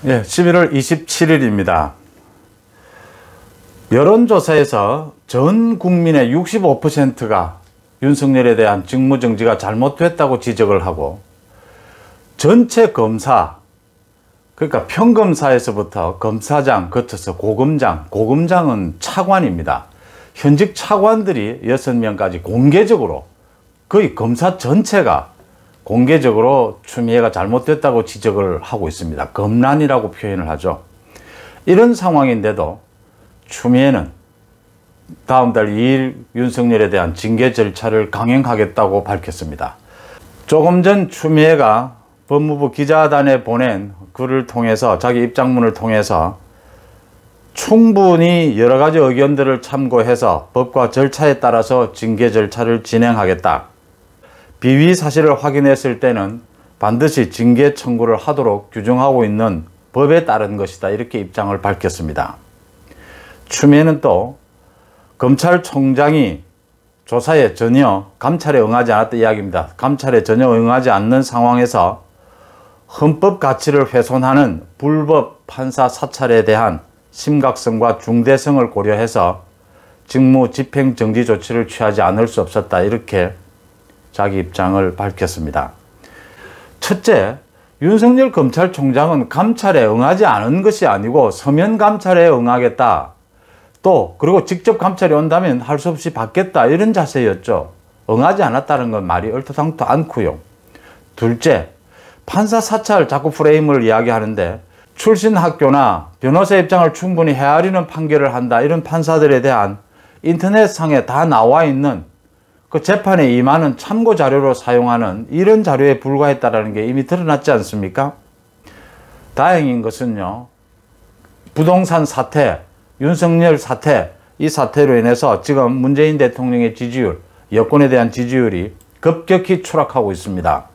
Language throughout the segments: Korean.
예, 11월 27일입니다. 여론조사에서 전 국민의 65%가 윤석열에 대한 직무정지가 잘못됐다고 지적을 하고, 전체 검사, 그러니까 평검사에서부터 검사장 거쳐서 고검장, 고검장은 차관입니다. 현직 차관들이 6명까지 공개적으로, 거의 검사 전체가 공개적으로 추미애가 잘못됐다고 지적을 하고 있습니다. 검란이라고 표현을 하죠. 이런 상황인데도 추미애는 다음 달 2일 윤석열에 대한 징계 절차를 강행하겠다고 밝혔습니다. 조금 전 추미애가 법무부 기자단에 보낸 글을 통해서, 자기 입장문을 통해서 충분히 여러 가지 의견들을 참고해서 법과 절차에 따라서 징계 절차를 진행하겠다. 비위 사실을 확인했을 때는 반드시 징계 청구를 하도록 규정하고 있는 법에 따른 것이다. 이렇게 입장을 밝혔습니다. 추미애는 또 검찰총장이 조사에 전혀, 감찰에 응하지 않았다 이야기입니다. 감찰에 전혀 응하지 않는 상황에서 헌법 가치를 훼손하는 불법 판사 사찰에 대한 심각성과 중대성을 고려해서 직무 집행 정지 조치를 취하지 않을 수 없었다. 이렇게 자기 입장을 밝혔습니다. 첫째, 윤석열 검찰총장은 감찰에 응하지 않은 것이 아니고 서면 감찰에 응하겠다. 또 그리고 직접 감찰이 온다면 할 수 없이 받겠다. 이런 자세였죠. 응하지 않았다는 건 말이 얼토당토 않고요. 둘째, 판사 사찰 자꾸 프레임을 이야기하는데, 출신 학교나 변호사 입장을 충분히 헤아리는 판결을 한다. 이런 판사들에 대한 인터넷상에 다 나와 있는 그 재판에 임하는 참고 자료로 사용하는 이런 자료에 불과했다는 게 이미 드러났지 않습니까? 다행인 것은요, 부동산 사태, 윤석열 사태, 이 사태로 인해서 지금 문재인 대통령의 지지율, 여권에 대한 지지율이 급격히 추락하고 있습니다.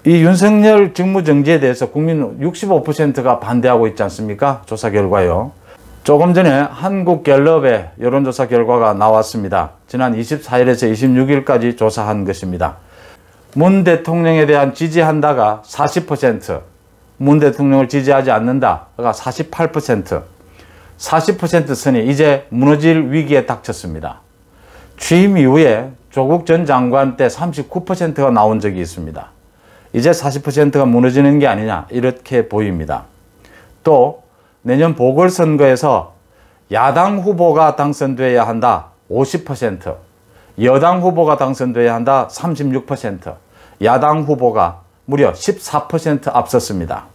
이 윤석열 직무정지에 대해서 국민 65%가 반대하고 있지 않습니까? 조사 결과요. 조금 전에 한국갤럽의 여론조사 결과가 나왔습니다. 지난 24일에서 26일까지 조사한 것입니다. 문 대통령에 대한 지지한다가 40%, 문 대통령을 지지하지 않는다가 48%, 40% 선이 이제 무너질 위기에 닥쳤습니다. 취임 이후에 조국 전 장관 때 39%가 나온 적이 있습니다. 이제 40%가 무너지는 게 아니냐, 이렇게 보입니다. 또 내년 보궐선거에서 야당 후보가 당선돼야 한다 50%, 여당 후보가 당선돼야 한다 36%, 야당 후보가 무려 14% 앞섰습니다.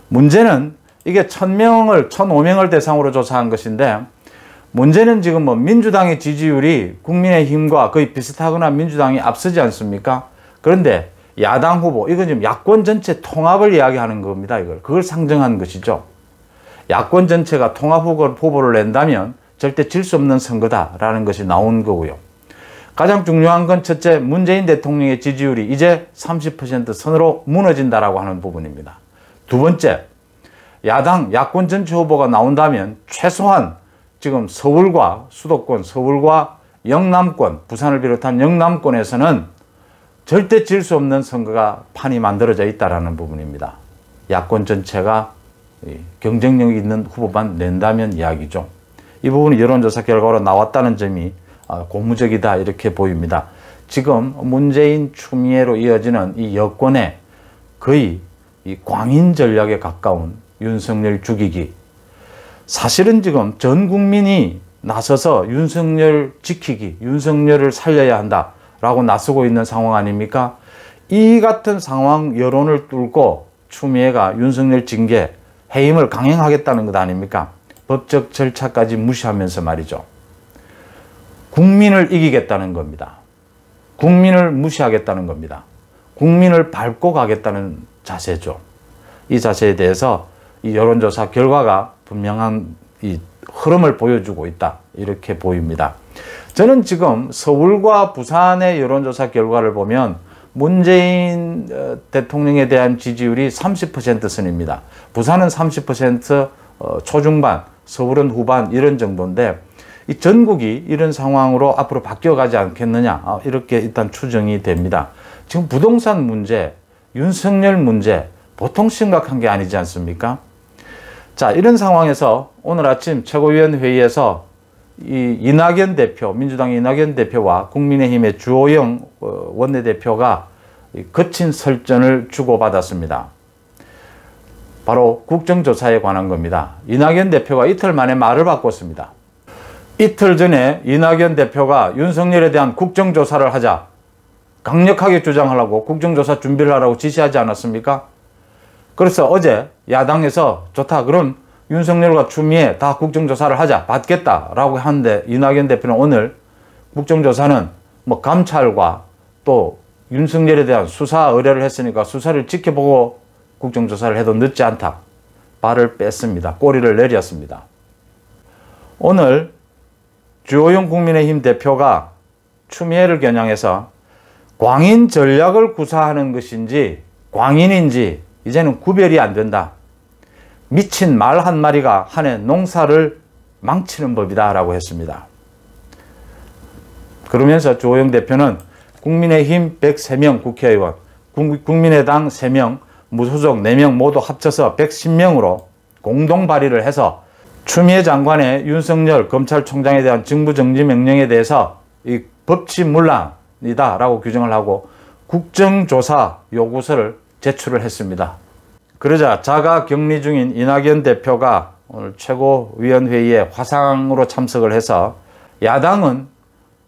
문제는 이게 1000명을, 1005명을 대상으로 조사한 것인데, 문제는 지금 민주당의 지지율이 국민의힘과 거의 비슷하거나 민주당이 앞서지 않습니까? 그런데 야당 후보, 이건 지금 야권 전체 통합을 이야기하는 겁니다. 그걸 상정한 것이죠. 야권 전체가 통합 후보를 낸다면 절대 질 수 없는 선거다라는 것이 나온 거고요. 가장 중요한 건 첫째, 문재인 대통령의 지지율이 이제 30% 선으로 무너진다라고 하는 부분입니다. 두 번째, 야권 전체 후보가 나온다면 최소한 지금 서울과 수도권, 서울과 영남권, 부산을 비롯한 영남권에서는 절대 질 수 없는 선거가 판이 만들어져 있다는 부분입니다. 야권 전체가 경쟁력 있는 후보만 낸다면 이야기죠. 이 부분이 여론조사 결과로 나왔다는 점이 고무적이다, 이렇게 보입니다. 지금 문재인 추미애로 이어지는 이 여권의 거의 이 광인 전략에 가까운 윤석열 죽이기. 사실은 지금 전 국민이 나서서 윤석열 지키기, 윤석열을 살려야 한다라고 나서고 있는 상황 아닙니까? 이 같은 상황 여론을 뚫고 추미애가 윤석열 징계, 해임을 강행하겠다는 것 아닙니까? 법적 절차까지 무시하면서 말이죠. 국민을 이기겠다는 겁니다. 국민을 무시하겠다는 겁니다. 국민을 밟고 가겠다는 자세죠. 이 자세에 대해서 이 여론조사 결과가 분명한 이 흐름을 보여주고 있다, 이렇게 보입니다. 저는 지금 서울과 부산의 여론조사 결과를 보면 문재인 대통령에 대한 지지율이 30% 선입니다. 부산은 30% 초중반, 서울은 후반, 이런 정도인데, 이 전국이 이런 상황으로 앞으로 바뀌어가지 않겠느냐, 이렇게 일단 추정이 됩니다. 지금 부동산 문제, 윤석열 문제, 보통 심각한 게 아니지 않습니까? 자, 이런 상황에서 오늘 아침 최고위원회의에서 이낙연 대표, 민주당 이낙연 대표와 국민의힘의 주호영 원내대표가 거친 설전을 주고받았습니다. 바로 국정조사에 관한 겁니다. 이낙연 대표가 이틀 만에 말을 바꿨습니다. 이틀 전에 이낙연 대표가 윤석열에 대한 국정조사를 하자 강력하게 주장하려고 국정조사 준비를 하라고 지시하지 않았습니까? 그래서 어제 야당에서 좋다, 그럼 윤석열과 추미애 다 국정조사를 하자, 받겠다라고 하는데 이낙연 대표는 오늘 국정조사는 뭐 감찰과 또 윤석열에 대한 수사 의뢰를 했으니까 수사를 지켜보고 국정조사를 해도 늦지 않다, 발을 뺐습니다. 꼬리를 내렸습니다. 오늘 주호영 국민의힘 대표가 추미애를 겨냥해서 광인 전략을 구사하는 것인지 광인인지 이제는 구별이 안 된다. 미친 말 한 마리가 한 해 농사를 망치는 법이다 라고 했습니다. 그러면서 주호영 대표는 국민의힘 103명 국회의원, 국민의당 3명, 무소속 4명 모두 합쳐서 110명으로 공동 발의를 해서 추미애 장관의 윤석열 검찰총장에 대한 직무정지 명령에 대해서 이 법치문란이다 라고 규정을 하고 국정조사 요구서를 제출을 했습니다. 그러자 자가 격리 중인 이낙연 대표가 오늘 최고위원회의에 화상으로 참석을 해서 야당은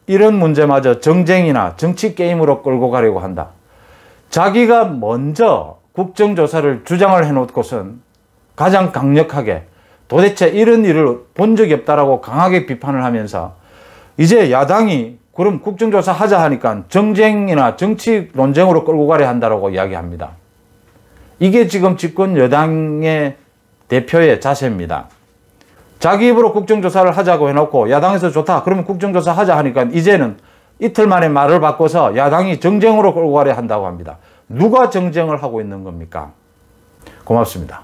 이런 문제마저 정쟁이나 정치 게임으로 끌고 가려고 한다. 자기가 먼저 국정조사를 주장을 해놓고선 가장 강력하게 도대체 이런 일을 본 적이 없다라고 강하게 비판을 하면서 이제 야당이 그럼 국정조사 하자 하니까 정쟁이나 정치 논쟁으로 끌고 가려 한다라고 이야기합니다. 이게 지금 집권 여당의 대표의 자세입니다. 자기 입으로 국정조사를 하자고 해놓고 야당에서 좋다, 그러면 국정조사 하자 하니까 이제는 이틀 만에 말을 바꿔서 야당이 정쟁으로 끌고 가려 한다고 합니다. 누가 정쟁을 하고 있는 겁니까? 고맙습니다.